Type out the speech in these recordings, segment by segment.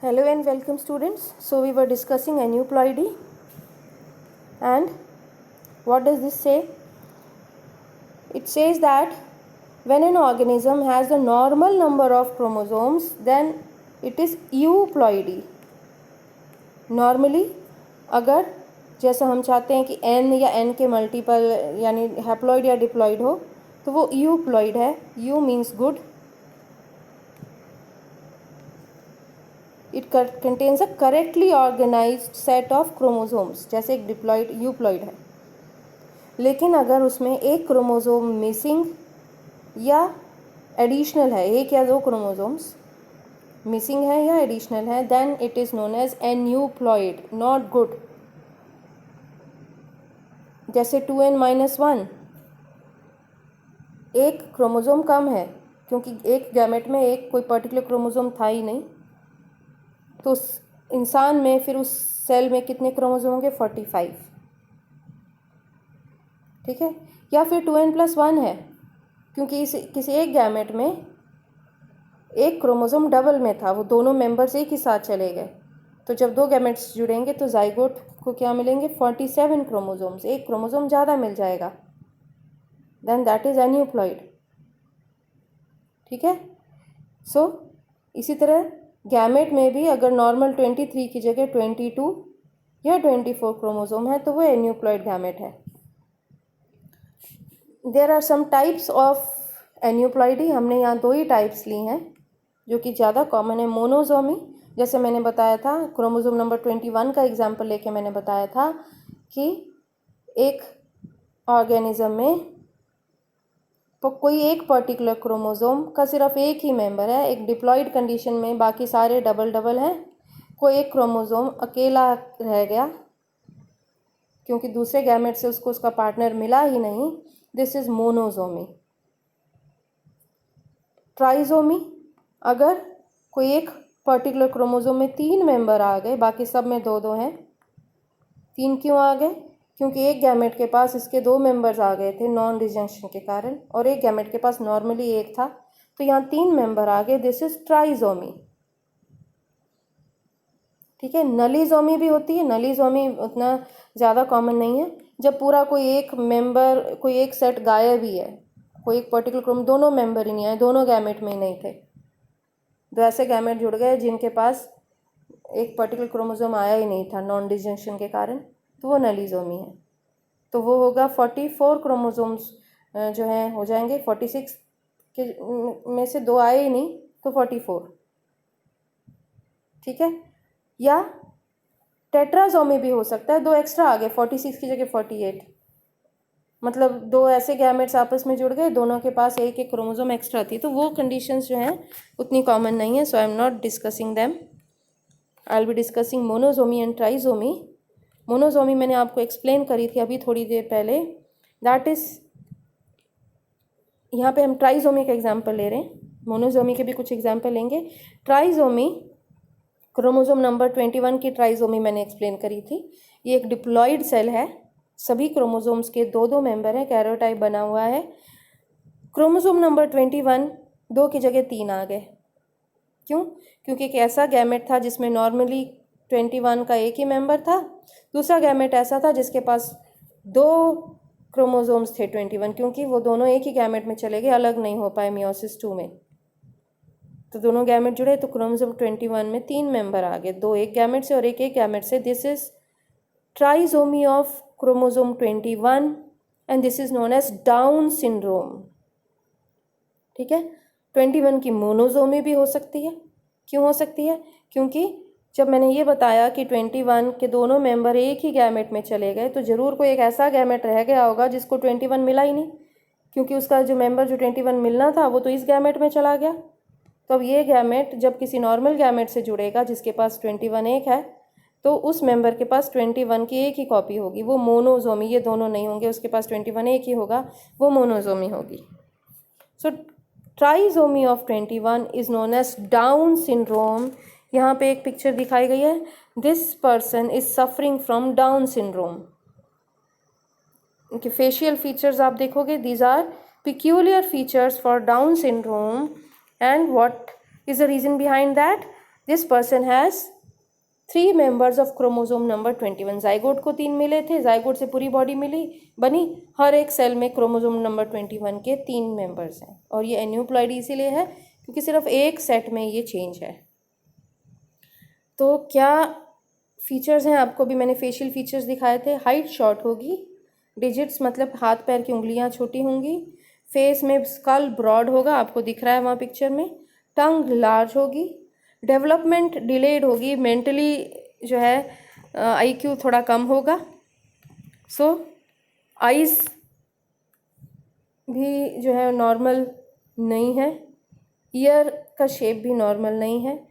Hello and welcome students. So we were discussing aneuploidy, and what does this say? It says that when an organism has the normal number of chromosomes, then it is euploidy. Normally अगर जैसा हम चाहते हैं कि n या n के multiple यानी haploid या डिप्लॉइड हो तो वो euploid है. U means good. It contains a correctly organized set of chromosomes, जैसे एक डिप्लॉइड यूप्लॉइड है. लेकिन अगर उसमें एक क्रोमोसोम मिसिंग या एडिशनल है, एक या दो क्रोमोसोम्स मिसिंग है या एडिशनल है, then it is known as aneuploid, not good. जैसे 2n-1, एक क्रोमोसोम कम है क्योंकि एक गैमेट में एक कोई पर्टिकुलर क्रोमोसोम था ही नहीं, तो उस इंसान में फिर उस सेल में कितने क्रोमोसोम होंगे? 45. ठीक है. या फिर 2n+1 है क्योंकि किसी एक गैमेट में एक क्रोमोसोम डबल में था, वो दोनों मेंबर्स एक ही साथ चले गए, तो जब दो गैमेट्स जुड़ेंगे तो जाइगोट को क्या मिलेंगे? 47 क्रोमोसोम्स, एक क्रोमोसोम ज़्यादा मिल जाएगा. Then that is aneuploid. ठीक है. सो इसी तरह गैमेट में भी अगर नॉर्मल 23 की जगह 22 या 24 क्रोमोसोम है तो वो एन्यूप्लॉइड गैमेट है. There are some types of aneuploidy. हमने यहाँ दो ही टाइप्स ली हैं जो कि ज़्यादा कॉमन है. मोनोजोमी, जैसे मैंने बताया था, क्रोमोसोम नंबर 21 का एग्जाम्पल लेके मैंने बताया था कि एक ऑर्गेनिज्म में तो कोई एक पर्टिकुलर क्रोमोसोम का सिर्फ एक ही मेंबर है, एक डिप्लॉइड कंडीशन में बाकी सारे डबल डबल हैं, कोई एक क्रोमोसोम अकेला रह गया क्योंकि दूसरे गैमेट से उसको उसका पार्टनर मिला ही नहीं. This is मोनोजोमी. ट्राइजोमी, अगर कोई एक पर्टिकुलर क्रोमोसोम में 3 मेंबर आ गए, बाकी सब में 2-2 हैं. 3 क्यों आ गए? क्योंकि एक गैमेट के पास इसके 2 मेंबर्स आ गए थे नॉन डिजंक्शन के कारण, और एक गैमेट के पास नॉर्मली एक था, तो यहाँ 3 मेंबर आ गए. This is trisomy. ठीक है. नलीजोमी भी होती है. नलीजोमी उतना ज़्यादा कॉमन नहीं है. जब पूरा कोई एक मेंबर, कोई एक सेट गायब ही है, कोई एक पर्टिकुलर क्रोम दोनों मेंबर ही नहीं आए, दोनों गैमेट में ही नहीं थे, तो ऐसे गैमेट जुड़ गए जिनके पास एक पर्टिकुलर क्रोमोसोम आया ही नहीं था नॉन डिजंक्शन के कारण, तो वो नलीजोमी है. तो वो होगा 44 क्रोमोसोम्स जो हैं हो जाएंगे. 46 के में से 2 आए ही नहीं तो 44. ठीक है. या टेट्राजोमी भी हो सकता है, 2 एक्स्ट्रा आ गए, 46 की जगह 48, मतलब 2 ऐसे गैमेट्स आपस में जुड़ गए, दोनों के पास एक एक क्रोमोसोम एक्स्ट्रा थी. तो वो कंडीशंस जो हैं उतनी कॉमन नहीं है. So I am not discussing them. I will be discussing monosomy and trisomy. Monosomy मैंने आपको एक्सप्लेन करी थी अभी थोड़ी देर पहले. दैट इज़, यहाँ पे हम ट्राइजोमी का एग्जाम्पल ले रहे हैं, मोनोजोमी के भी कुछ एग्जाम्पल लेंगे. ट्राइजोमी, क्रोमोसोम नंबर 21 की ट्राइजोमी मैंने एक्सप्लेन करी थी. ये एक डिप्लॉइड सेल है, सभी क्रोमोसोम्स के 2-2 मेंबर हैं, कैरोटाइप बना हुआ है. क्रोमोसोम नंबर 21 2 की जगह 3 आ गए. क्यों? क्योंकि एक ऐसा गैमेट था जिसमें नॉर्मली 21 का एक ही मेंबर था, दूसरा गैमेट ऐसा था जिसके पास 2 क्रोमोसोम्स थे 21, क्योंकि वो दोनों एक ही गैमेट में चले गए, अलग नहीं हो पाए मियोसिस 2 में, तो दोनों गैमेट जुड़े तो क्रोमोसोम 21 में 3 मेंबर आ गए, 2 एक गैमेट से और एक एक गैमेट से. This is trisomy of chromosome 21 and this is known as Down syndrome. ठीक है. 21 की मोनोजोमी भी हो सकती है. क्यों हो सकती है? क्योंकि जब मैंने ये बताया कि 21 के दोनों मेंबर एक ही गैमेट में चले गए, तो ज़रूर कोई एक ऐसा गैमेट रह गया होगा जिसको 21 मिला ही नहीं, क्योंकि उसका जो मेंबर जो 21 मिलना था वो तो इस गैमेट में चला गया. तो अब ये गैमेट जब किसी नॉर्मल गैमेट से जुड़ेगा जिसके पास 21 एक है, तो उस मेंबर के पास 21 की एक ही कॉपी होगी, वो मोनोजोमी. ये दोनों नहीं होंगे, उसके पास 21 एक ही होगा, वो मोनोजोमी होगी. So trisomy of 21 is known as Down syndrome. यहाँ पे एक पिक्चर दिखाई गई है. This person is suffering from Down syndrome. इनके फेशियल फीचर्स आप देखोगे, these are peculiar features for Down syndrome. And what is the reason behind that? This person has 3 members of chromosome number 21। Zygote को 3 मिले थे, zygote से पूरी body बनी। हर एक सेल में क्रोमोसोम नंबर 21 के 3 मेंबर्स हैं। और ये एन्यूप्लॉइडी इसीलिए है क्योंकि सिर्फ एक सेट में ये चेंज है। तो क्या फीचर्स हैं, आपको भी मैंने फेशियल फीचर्स दिखाए थे। हाइट शॉर्ट होगी, डिजिट्स मतलब हाथ पैर की उंगलियां छोटी होंगी, फेस में स्कल ब्रॉड होगा, आपको दिख रहा है वहाँ पिक्चर में, टंग लार्ज होगी, डेवलपमेंट डिलेड होगी, मेंटली जो है आईक्यू थोड़ा कम होगा। सो आइज़ भी जो है नॉर्मल नहीं है, ईयर का शेप भी नॉर्मल नहीं है,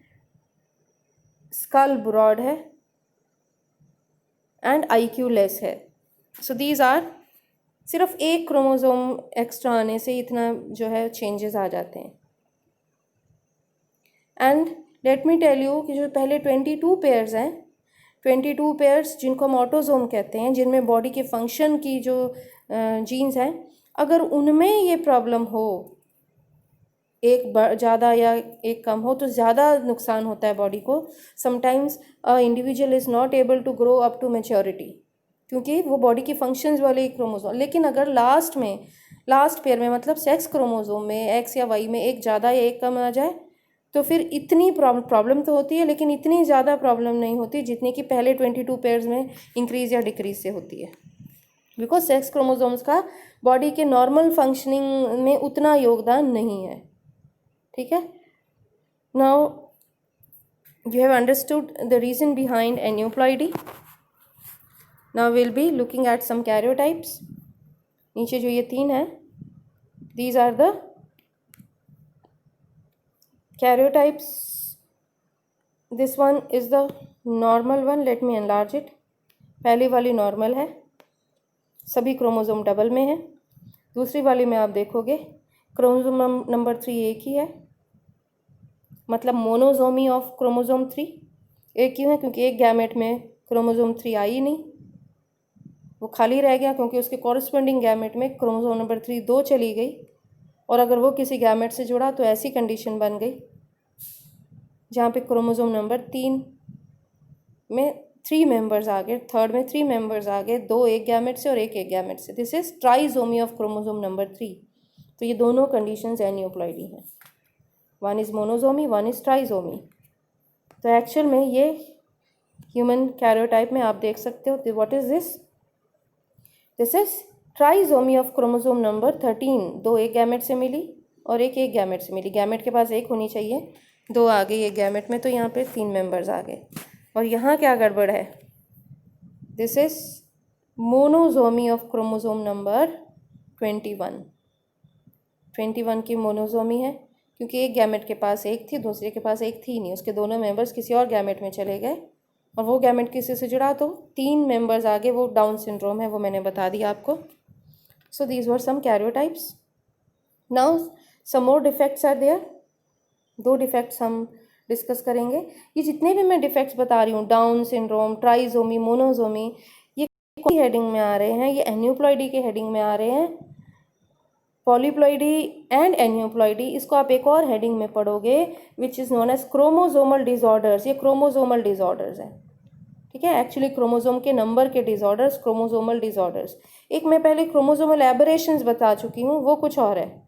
स्कल ब्रॉड है एंड आईक्यू लेस है। सो दीज आर, सिर्फ एक क्रोमोसोम एक्स्ट्रा आने से इतना जो है चेंजेस आ जाते हैं। And let me tell you कि जो पहले 22 पेयर्स हैं, 22 पेयर्स जिनको हम ऑटोसोम कहते हैं, जिनमें बॉडी के फंक्शन की जो जीन्स हैं, अगर उनमें ये प्रॉब्लम हो, एक ज़्यादा या एक कम हो, तो ज़्यादा नुकसान होता है बॉडी को। Sometimes a individual is not able to grow up to maturity, क्योंकि वो बॉडी की फंक्शंस वाले एक क्रोमोसोम। लेकिन अगर लास्ट पेयर में मतलब सेक्स क्रोमोसोम में एक्स या वाई में एक ज़्यादा या एक कम आ जाए, तो फिर इतनी प्रॉब्लम तो होती है, लेकिन इतनी ज़्यादा प्रॉब्लम नहीं होती जितनी कि पहले 22 पेयर्स में इंक्रीज़ या डिक्रीज से होती है। बिकॉज सेक्स क्रोमोसोम्स का बॉडी के नॉर्मल फंक्शनिंग में उतना योगदान नहीं है। ठीक है, now you have understood the reason behind aneuploidy. Now will be looking at some karyotypes. नीचे जो ये 3 है, these are the karyotypes. This one is the normal one. Let me enlarge it. पहली वाली नॉर्मल है, सभी क्रोमोसोम डबल में है। दूसरी वाली में आप देखोगे क्रोमोसोम नंबर 3 एक ही है, मतलब मोनोजोमी ऑफ क्रोमोसोम 3 एक ही है, क्योंकि एक गैमेट में क्रोमोसोम 3 आई नहीं, वो खाली रह गया, क्योंकि उसके कॉरस्पॉन्डिंग गैमेट में क्रोमोसोम नंबर 3 2 चली गई, और अगर वो किसी गैमेट से जुड़ा तो ऐसी कंडीशन बन गई जहाँ पे क्रोमोसोम नंबर 3 में 3 मेंबर्स आ गए, थर्ड में 3 मेंबर्स आ गए, 2 एक गैमेट से और एक गैमेट से। This is trisomy of chromosome number 3। तो ये दोनों कंडीशंस एन्यूप्लॉइडी हैं, one is monosomy, one is trisomy. तो एक्चुअल में ये ह्यूमन कैरियोटाइप में आप देख सकते हो, what is this, this is trisomy of chromosome number 13। 2 एक गैमेट से मिली और एक गैमेट से मिली, गैमेट के पास एक होनी चाहिए, 2 आ गई एक गैमेट में, तो यहाँ पे 3 मेंबर्स आ गए। और यहाँ क्या गड़बड़ है, this is monosomy of chromosome number 21 की मोनोजोमी है, क्योंकि एक गैमेट के पास एक थी, दूसरे के पास एक थी नहीं, उसके दोनों मेंबर्स किसी और गैमेट में चले गए, और वो गैमेट किसी से जुड़ा तो 3 मेंबर्स आ गए। वो डाउन सिंड्रोम है, वो मैंने बता दिया आपको। So these were some karyotypes. Now some more defects are there. 2 defects हम डिस्कस करेंगे। ये जितने भी मैं डिफेक्ट्स बता रही हूँ, डाउन सिंड्रोम, ट्राइजोमी, मोनोजोमी, ये कौन सी हेडिंग में आ रहे हैं, ये एन्यूप्लॉइडी के हेडिंग में आ रहे हैं। पॉलीप्लॉइडी एंड एन्यूप्लॉइडी, इसको आप एक और हेडिंग में पढ़ोगे, which is known as chromosomal disorders. ये क्रोमोजोमल डिसऑर्डर्स हैं, ठीक है, एक्चुअली क्रोमोसोम के नंबर के डिसऑर्डर्स, क्रोमोसोमल डिसऑर्डर्स। एक मैं पहले क्रोमोसोमल एबरेशंस बता चुकी हूँ, वो कुछ और है।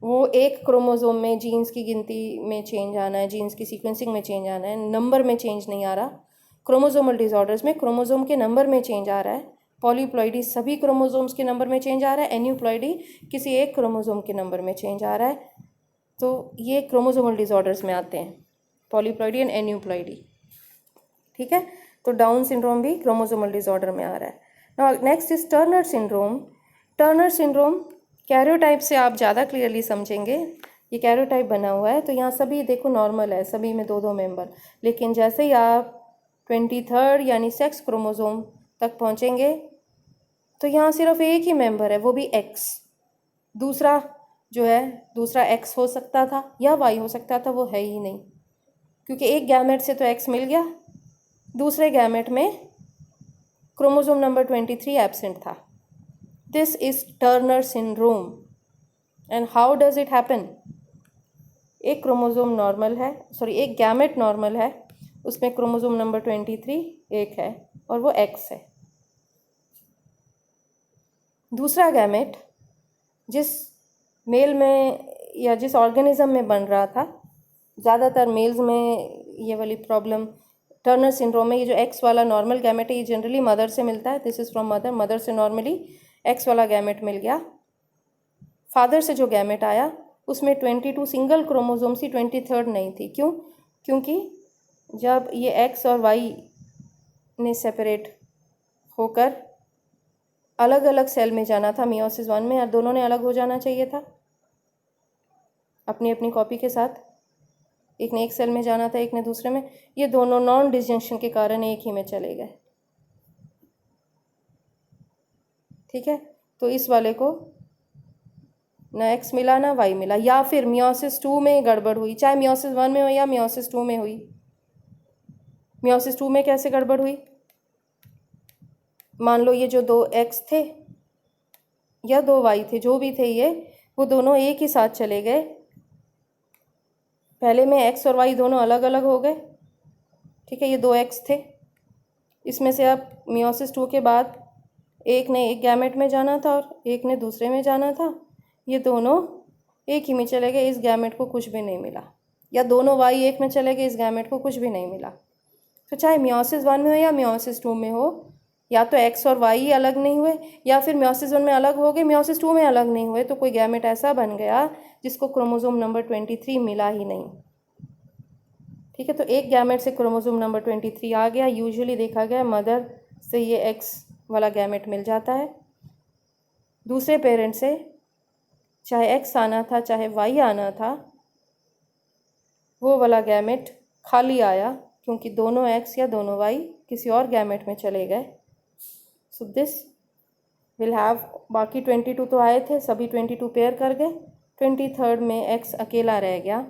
वो एक क्रोमोसोम में जीन्स की गिनती में चेंज आना है, जीन्स की सीक्वेंसिंग में चेंज आना है, नंबर में चेंज नहीं आ रहा। क्रोमोसोमल डिसऑर्डर्स में क्रोमोसोम के नंबर में चेंज आ रहा है। पॉलीप्लॉइडी सभी क्रोमोसोम्स के नंबर में चेंज आ रहा है, एन्यूप्लॉइडी किसी एक क्रोमोसोम के नंबर में चेंज आ रहा है। तो ये क्रोमोसोमल डिसऑर्डर्स में आते हैं, पॉलीप्लॉइडी एंड एन्यूप्लॉइडी, ठीक है। तो डाउन सिंड्रोम भी क्रोमोसोमल डिसऑर्डर में आ रहा है। Now next is Turner syndrome. Turner syndrome karyotype से आप ज़्यादा क्लियरली समझेंगे। ये कैरियोटाइप बना हुआ है, तो यहाँ सभी देखो नॉर्मल है, सभी में 2-2 मेंबर, लेकिन जैसे ही आप 23rd यानी सेक्स क्रोमोसोम तक पहुँचेंगे तो यहाँ सिर्फ एक ही मेंबर है, वो भी एक्स। दूसरा जो है, दूसरा एक्स हो सकता था या वाई हो सकता था, वो है ही नहीं, क्योंकि एक गैमेट से तो एक्स मिल गया, दूसरे गैमेट में क्रोमोसोम नंबर 23 एब्सेंट था। This is Turner syndrome. And how does it happen? एक क्रोमोसोम नॉर्मल है, सॉरी एक गैमेट नॉर्मल है, उसमें क्रोमोसोम नंबर 23 एक है और वो एक्स है। दूसरा गैमेट जिस मेल में या जिस ऑर्गेनिज्म में बन रहा था, ज़्यादातर मेल्स में ये वाली प्रॉब्लम टर्नर सिंड्रोम में, ये जो एक्स वाला नॉर्मल गैमेट है ये जनरली मदर से मिलता है, this is from mother, mother से नॉर्मली एक्स वाला गैमेट मिल गया। फादर से जो गैमेट आया उसमें 22 सिंगल क्रोमोसोम सी, 23rd नहीं थी। क्यों? क्योंकि जब ये एक्स और वाई ने सेपरेट होकर अलग अलग सेल में जाना था मियोसिस 1 में, और दोनों ने अलग हो जाना चाहिए था अपनी अपनी कॉपी के साथ, एक ने एक सेल में जाना था एक ने दूसरे में, ये दोनों नॉन डिसजंक्शन के कारण एक ही में चले गए। ठीक है, तो इस वाले को ना एक्स मिला ना वाई मिला, या फिर मियोसिस 2 में गड़बड़ हुई, चाहे मियोसिस 1 में हो या मियोसिस 2 में हुई। मियोसिस 2 में कैसे गड़बड़ हुई? मान लो ये जो दो एक्स थे या दो वाई थे, जो भी थे ये, वो दोनों एक ही साथ चले गए। पहले में एक्स और वाई दोनों अलग अलग हो गए। ठीक है, ये दो एक्स थे, इसमें से अब मियोसिस 2 के बाद एक ने एक गैमेट में जाना था और एक ने दूसरे में जाना था, ये दोनों एक ही में चले गए, इस गैमेट को कुछ भी नहीं मिला। या दोनों वाई एक में चले गए, इस गैमेट को कुछ भी नहीं मिला। तो चाहे मियोसिस 1 में हो या मियोसिस 2 में हो, या तो एक्स और वाई अलग नहीं हुए, या फिर मियोसिस 1 में अलग हो गए, मियोसिस 2 में अलग नहीं हुए, तो कोई गैमेट ऐसा बन गया जिसको क्रोमोसोम नंबर 23 मिला ही नहीं। ठीक है, तो एक गैमेट से क्रोमोसोम नंबर 23 आ गया, यूजुअली देखा गया मदर से ये एक्स वाला गैमेट मिल जाता है। दूसरे पेरेंट से चाहे एक्स आना था चाहे वाई आना था, वो वाला गैमेट खाली आया क्योंकि दोनों एक्स या दोनों वाई किसी और गैमेट में चले गए। सो दिस विल हैव, बाकी 22 तो आए थे, सभी 22 पेयर कर गए, 23rd में एक्स अकेला रह गया।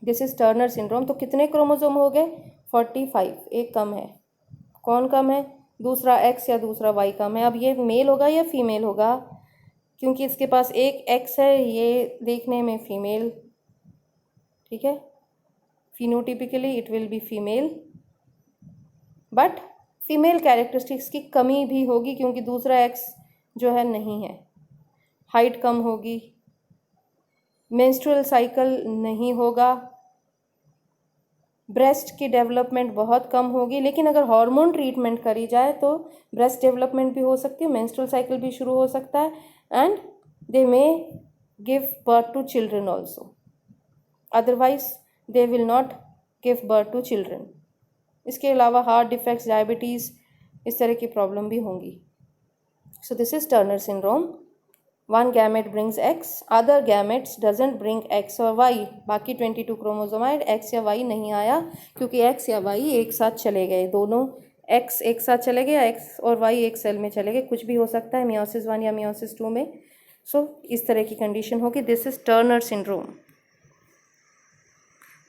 This is Turner syndrome. तो कितने क्रोमोसोम हो गए? 45, एक कम है। कौन कम है? दूसरा एक्स या दूसरा वाई कम है। अब ये मेल होगा या फीमेल होगा? क्योंकि इसके पास एक एक्स है, ये देखने में फीमेल, ठीक है, phenotypically it will be female, but female characteristics की कमी भी होगी क्योंकि दूसरा एक्स जो है नहीं है। हाइट कम होगी, मेंस्ट्रुअल साइकिल नहीं होगा, ब्रेस्ट की डेवलपमेंट बहुत कम होगी। लेकिन अगर हार्मोन ट्रीटमेंट करी जाए तो ब्रेस्ट डेवलपमेंट भी हो सकती है, मेंस्ट्रुअल साइकिल भी शुरू हो सकता है, and they may give birth to children also, otherwise they will not give birth to children. इसके अलावा हार्ट डिफेक्ट्स, डायबिटीज़, इस तरह की प्रॉब्लम भी होंगी। सो this is Turner syndrome. One gamete brings x, other gametes doesn't bring x और Y. बाकी 22 chromosome आए, एक्स या वाई नहीं आया क्योंकि एक्स या वाई एक साथ चले गए, दोनों एक्स एक साथ चले गए, एक्स और वाई एक सेल में चले गए। कुछ भी हो सकता है मियोसिस 1 या मियोसिस 2 में। सो इस तरह की कंडीशन होगी। This is Turner syndrome.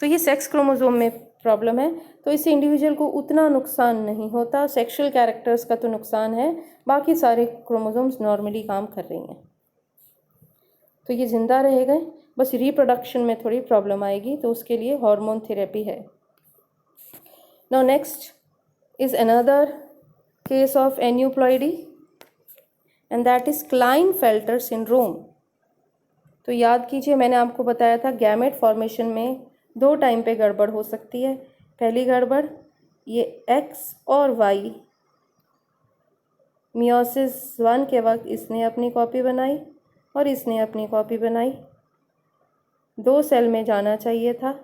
तो ये सेक्स क्रोमोसोम में प्रॉब्लम है, तो इससे इंडिविजुअल को उतना नुकसान नहीं होता। सेक्सुअल कैरेक्टर्स का तो नुकसान है, बाकी सारे क्रोमोसोम्स नॉर्मली काम कर रही हैं, तो ये ज़िंदा रहेगा। बस रिप्रोडक्शन में थोड़ी प्रॉब्लम आएगी, तो उसके लिए हार्मोन थेरेपी है। Now next is another case of aneuploidy and that is Klinefelter syndrome. तो याद कीजिए, मैंने आपको बताया था गैमेट फॉर्मेशन में दो टाइम पे गड़बड़ हो सकती है। पहली गड़बड़, ये एक्स और वाई मियोसिस 1 के वक्त इसने अपनी कॉपी बनाई और इसने अपनी कॉपी बनाई, दो सेल में जाना चाहिए था,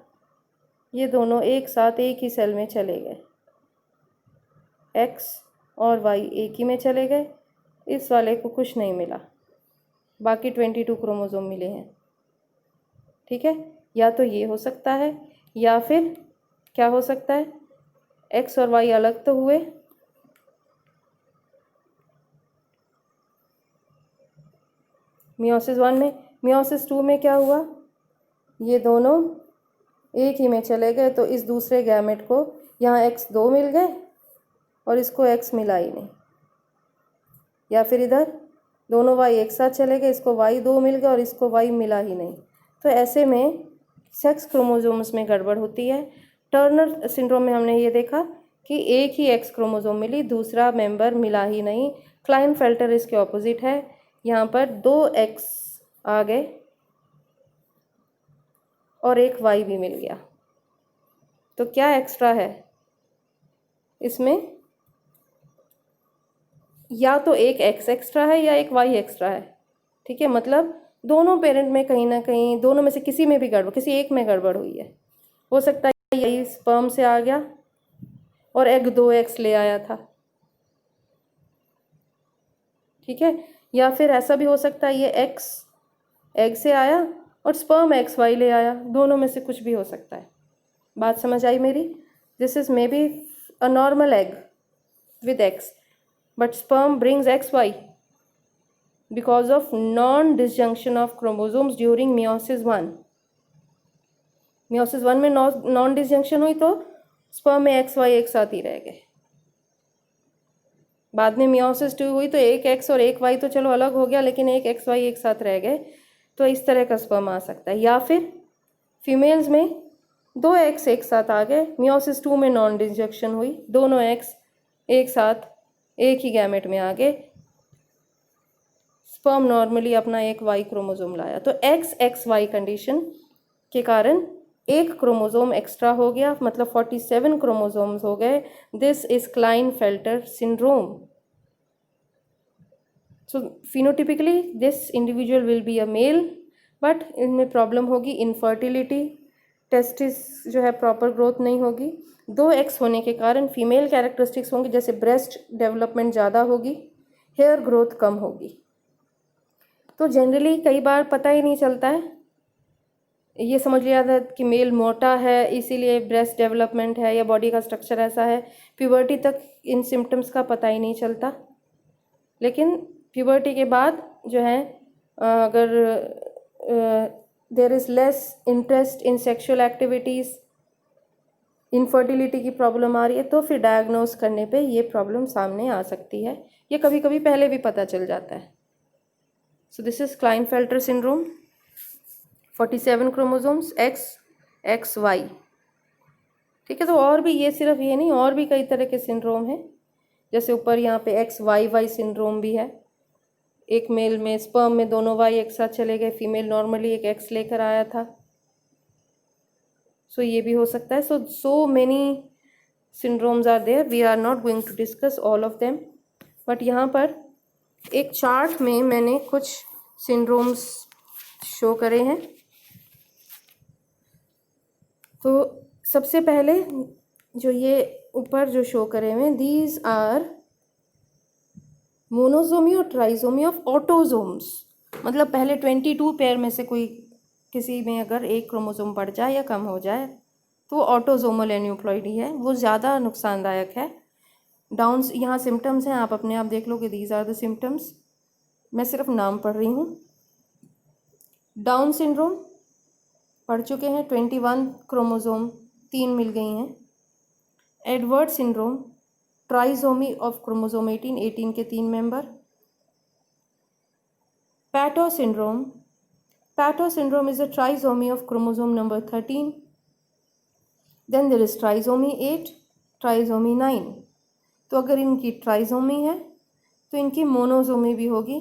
ये दोनों एक साथ एक ही सेल में चले गए, एक्स और वाई एक ही में चले गए, इस वाले को कुछ नहीं मिला, बाकी 22 क्रोमोसोम मिले हैं। ठीक है, या तो ये हो सकता है, या फिर क्या हो सकता है, एक्स और वाई अलग तो हुए, मियोसिस 1 में, मियोसिस 2 में क्या हुआ, ये दोनों एक ही में चले गए, तो इस दूसरे गैमेट को यहाँ एक्स 2 मिल गए और इसको एक्स मिला ही नहीं। या फिर इधर दोनों वाई एक साथ चले गए, इसको वाई 2 मिल गए और इसको वाई मिला ही नहीं। तो ऐसे में सेक्स क्रोमोसोम्स में गड़बड़ होती है। टर्नर सिंड्रोम में हमने ये देखा कि एक ही एक्स क्रोमोसोम मिली, दूसरा मेंबर मिला ही नहीं। क्लाइनफेल्टर इसके ऑपोजिट है, यहाँ पर 2 एक्स आ गए और एक वाई भी मिल गया। तो क्या एक्स्ट्रा है इसमें? या तो एक एक्स एक्स्ट्रा है या एक वाई एक्स्ट्रा है, ठीक है। मतलब दोनों पेरेंट में कहीं ना कहीं, दोनों में से किसी में भी गड़बड़, किसी एक में गड़बड़ हुई है। हो सकता है यही स्पर्म से आ गया और एग 2 एक्स ले आया था, ठीक है। या फिर ऐसा भी हो सकता है ये एक्स एग से आया और स्पर्म एक्स वाई ले आया, दोनों में से कुछ भी हो सकता है। बात समझ आई मेरी? This is may be a normal egg with X, but sperm brings XY because of non-disjunction of chromosomes during meiosis 1. meiosis 1 में non-disjunction हुई तो sperm में XY एक साथ ही रह गए। बाद में meiosis 2 हुई तो एक X और एक Y तो चलो अलग हो गया, लेकिन एक XY एक साथ रह गए। तो इस तरह का sperm आ सकता है। या फिर फीमेल्स में 2 X एक साथ आ गए, meiosis 2 में non-disjunction हुई, दोनों X एक साथ एक ही गैमेट में आ गए, स्पर्म नॉर्मली अपना एक वाई क्रोमोसोम लाया। तो एक्स एक्स वाई कंडीशन के कारण एक क्रोमोसोम एक्स्ट्रा हो गया, मतलब 47 क्रोमोसोम्स हो गए। This is Klinefelter syndrome. So phenotypically this individual will be a male, but इनमें प्रॉब्लम होगी इनफर्टिलिटी, टेस्टिस जो है प्रॉपर ग्रोथ नहीं होगी। 2 एक्स होने के कारण फीमेल कैरेक्टरिस्टिक्स होंगे, जैसे ब्रेस्ट डेवलपमेंट ज़्यादा होगी, हेयर ग्रोथ कम होगी। तो जनरली कई बार पता ही नहीं चलता है, ये समझ लिया था कि मेल मोटा है इसीलिए ब्रेस्ट डेवलपमेंट है या बॉडी का स्ट्रक्चर ऐसा है। प्यूबर्टी तक इन सिम्टम्स का पता ही नहीं चलता, लेकिन प्यूबर्टी के बाद जो है अगर there is less interest in sexual activities, infertility की प्रॉब्लम आ रही है, तो फिर डायग्नोस करने पे ये प्रॉब्लम सामने आ सकती है। ये कभी कभी पहले भी पता चल जाता है। So this is Klinefelter syndrome, 47 chromosomes X X Y, ठीक है। तो और भी, ये सिर्फ ये नहीं, और भी कई तरह के सिंड्रोम हैं। जैसे ऊपर यहाँ पे एक्स वाई वाई सिंड्रोम भी है, एक मेल में स्पर्म में दोनों वाई एक साथ चले गए, फीमेल नॉर्मली एक एक्स लेकर आया था। सो ये भी हो सकता है। So many syndromes are there, we are not going to discuss all of them, but यहाँ पर एक चार्ट में मैंने कुछ syndromes शो करे हैं। तो सबसे पहले जो ये ऊपर जो शो करे हुए, these are मोनोसोमी और ट्राइसोमी ऑफ ऑटोसोम्स। मतलब पहले 22 पेयर में से कोई किसी में अगर एक क्रोमोसोम बढ़ जाए या कम हो जाए तो वो ऑटोसोमल एन्यूप्लॉइडी है, वो ज़्यादा नुकसानदायक है। डाउन, यहाँ सिम्टम्स हैं, आप अपने आप देख लो कि दीज आर द सिम्टम्स, मैं सिर्फ नाम पढ़ रही हूँ। डाउन सिंड्रोम पढ़ चुके हैं, 21 क्रोमोसोम 3 मिल गई हैं। Edward syndrome, trisomy of chromosome 18 के 3 member. Patau syndrome, Patau syndrome is a trisomy of chromosome number 13। Then there is trisomy 8, trisomy 9। तो अगर इनकी ट्राइसोमी है तो इनकी मोनोसोमी भी होगी,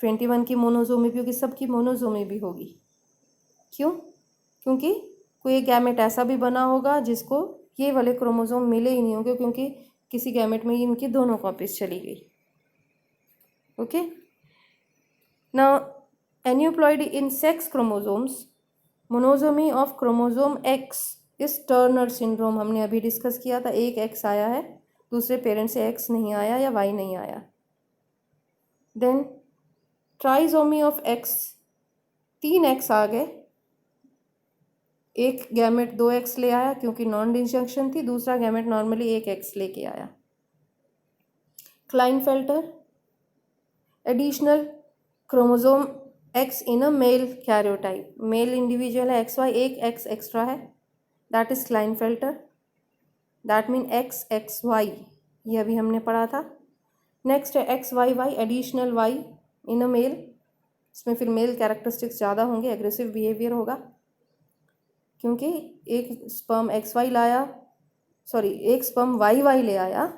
21 की मोनोसोमी भी होगी, सबकी मोनोसोमी भी होगी। क्यों? क्योंकि कोई गैमेट ऐसा भी बना होगा जिसको ये वाले क्रोमोसोम मिले ही नहीं होंगे, क्योंकि किसी गैमेट में इनकी दोनों कॉपीज चली गई। Okay, now aneuploid in sex chromosomes, monosomy of chromosome X is Turner syndrome हमने अभी डिस्कस किया था। एक एक्स आया है, दूसरे पेरेंट से एक्स नहीं आया या वाई नहीं आया। Then trisomy of X, 3 X आ गए, एक गैमेट 2 एक्स ले आया क्योंकि नॉन डिसजंक्शन थी, दूसरा गैमेट नॉर्मली एक एक्स लेके आया। Klinefelter, additional chromosome X in a male karyotype, male individual है एक्स वाई, एक एक्स एक्स्ट्रा है, that is Klinefelter, that mean X X Y, ये अभी हमने पढ़ा था। नेक्स्ट है X Y Y, additional Y in a male, इसमें फिर मेल कैरेक्टरिस्टिक्स ज़्यादा होंगे, एग्रेसिव बिहेवियर होगा। क्योंकि एक स्पर्म XY लाया, सॉरी एक स्पर्म YY ले आया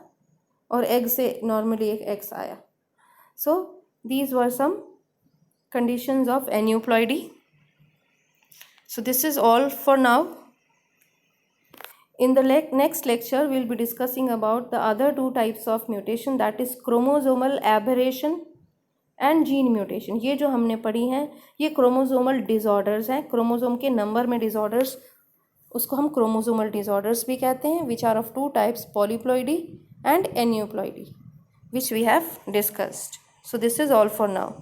और एग से नॉर्मली एक X आया. So these were some conditions of aneuploidy. So this is all for now. In the next lecture we will be discussing about the other two types of mutation, that is chromosomal aberration and gene mutation. ये जो हमने पढ़ी हैं ये chromosomal disorders हैं, chromosome के number में disorders, उसको हम क्रोमोसोमल डिसऑर्डर्स भी कहते हैं, which are of two types, polyploidy and aneuploidy, which we have discussed. So this is all for now.